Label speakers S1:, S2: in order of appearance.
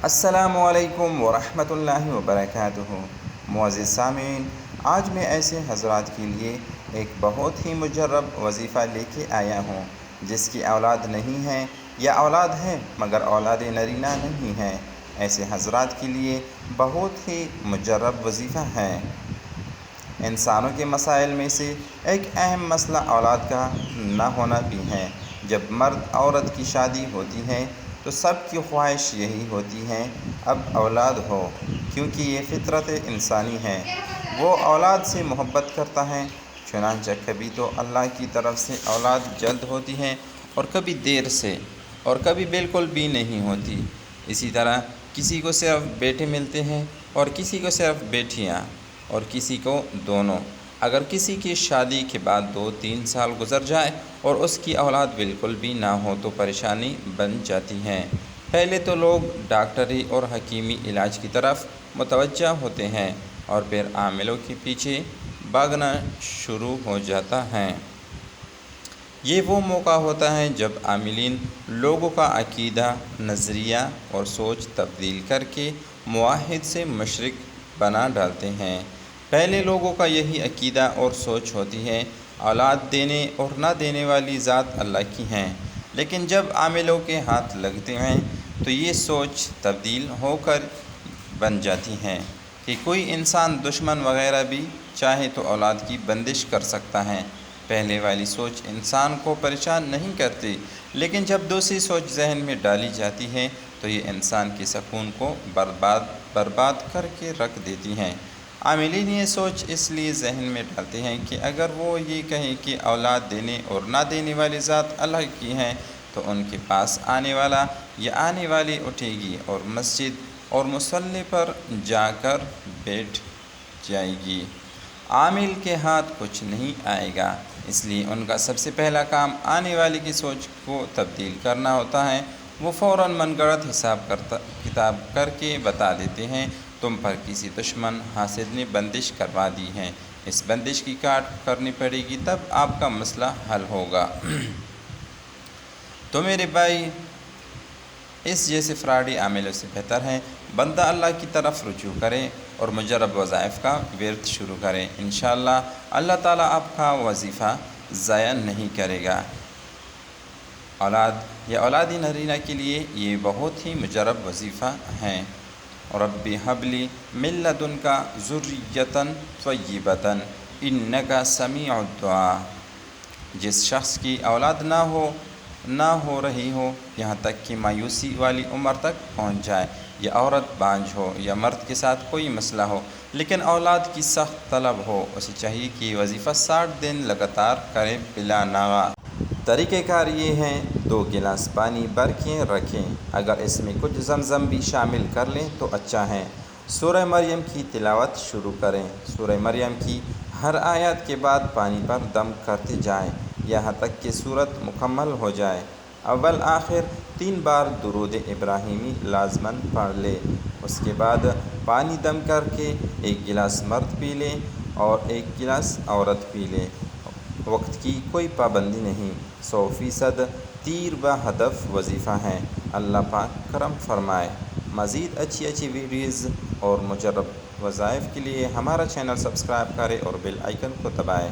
S1: السلام علیکم ورحمۃ اللہ وبرکاتہ۔ معزز سامعین، آج میں ایسے حضرات کے لیے ایک بہت ہی مجرب وظیفہ لے کے آیا ہوں جس کی اولاد نہیں ہے یا اولاد ہے مگر اولاد نرینہ نہیں ہے۔ ایسے حضرات کے لیے بہت ہی مجرب وظیفہ ہے۔ انسانوں کے مسائل میں سے ایک اہم مسئلہ اولاد کا نہ ہونا بھی ہے۔ جب مرد عورت کی شادی ہوتی ہے تو سب کی خواہش یہی ہوتی ہے اب اولاد ہو، کیونکہ یہ فطرت انسانی ہے۔ وہ اولاد سے محبت کرتا ہے، چنانچہ کبھی تو اللہ کی طرف سے اولاد جلد ہوتی ہے اور کبھی دیر سے، اور کبھی بالکل بھی نہیں ہوتی۔ اسی طرح کسی کو صرف بیٹے ملتے ہیں اور کسی کو صرف بیٹیاں، اور کسی کو دونوں۔ اگر کسی کی شادی کے بعد 2-3 سال گزر جائے اور اس کی اولاد بالکل بھی نہ ہو تو پریشانی بن جاتی ہے۔ پہلے تو لوگ ڈاکٹری اور حکیمی علاج کی طرف متوجہ ہوتے ہیں اور پھر عاملوں کے پیچھے بھاگنا شروع ہو جاتا ہے۔ یہ وہ موقع ہوتا ہے جب عاملین لوگوں کا عقیدہ، نظریہ اور سوچ تبدیل کر کے موحد سے مشرک بنا ڈالتے ہیں۔ پہلے لوگوں کا یہی عقیدہ اور سوچ ہوتی ہے، اولاد دینے اور نہ دینے والی ذات اللہ کی ہیں۔ لیکن جب عاملوں کے ہاتھ لگتے ہیں تو یہ سوچ تبدیل ہو کر بن جاتی ہے کہ کوئی انسان دشمن وغیرہ بھی چاہے تو اولاد کی بندش کر سکتا ہے۔ پہلے والی سوچ انسان کو پریشان نہیں کرتی، لیکن جب دوسری سوچ ذہن میں ڈالی جاتی ہے تو یہ انسان کے سکون کو برباد کر کے رکھ دیتی ہے۔ عاملین یہ سوچ اس لیے ذہن میں ڈالتے ہیں کہ اگر وہ یہ کہیں کہ اولاد دینے اور نہ دینے والی ذات اللہ کی ہیں تو ان کے پاس آنے والا یا آنے والی اٹھے گی اور مسجد اور مصلی پر جا کر بیٹھ جائے گی۔ عامل کے ہاتھ کچھ نہیں آئے گا، اس لیے ان کا سب سے پہلا کام آنے والے کی سوچ کو تبدیل کرنا ہوتا ہے۔ وہ فوراً من گڑت حساب کتاب کر کے بتا دیتے ہیں تم پر کسی دشمن حاسد نے بندش کروا دی ہے، اس بندش کی کاٹ کرنی پڑے گی، تب آپ کا مسئلہ حل ہوگا۔ تو میرے بھائی، اس جیسے فراڈی عاملوں سے بہتر ہے بندہ اللہ کی طرف رجوع کرے اور مجرب وظائف کا ورد شروع کرے۔ انشاءاللہ اللہ تعالیٰ آپ کا وظیفہ ضائع نہیں کرے گا۔ اولاد یا اولاد نرینہ کے لیے یہ بہت ہی مجرب وظیفہ ہے۔ رب ھب لی من لدنک ذریۃ طیبۃ انک سمیع الدعاء۔ جس شخص کی اولاد نہ ہو رہی ہو، یہاں تک کہ مایوسی والی عمر تک پہنچ جائے، یا عورت بانجھ ہو یا مرد کے ساتھ کوئی مسئلہ ہو لیکن اولاد کی سخت طلب ہو، اسے چاہیے کہ وظیفہ 60 دن لگاتار کرے بلا ناغہ۔ طریقہ کار یہ ہے، 2 گلاس پانی بھر کے رکھیں، اگر اس میں کچھ زمزم بھی شامل کر لیں تو اچھا ہے۔ سورہ مریم کی تلاوت شروع کریں۔ سورہ مریم کی ہر آیت کے بعد پانی پر دم کرتے جائیں یہاں تک کہ سورت مکمل ہو جائے۔ اول آخر 3 بار درود ابراہیمی لازماً پڑھ لیں۔ اس کے بعد پانی دم کر کے 1 گلاس مرد پی لیں اور 1 گلاس عورت پی لیں۔ وقت کی کوئی پابندی نہیں، 100% تیر بہدف وظیفہ ہے۔ اللہ پاک کرم فرمائے۔ مزید اچھی ویڈیوز اور مجرب وظائف کے لیے ہمارا چینل سبسکرائب کریں اور بیل آئیکن کو دبائیں۔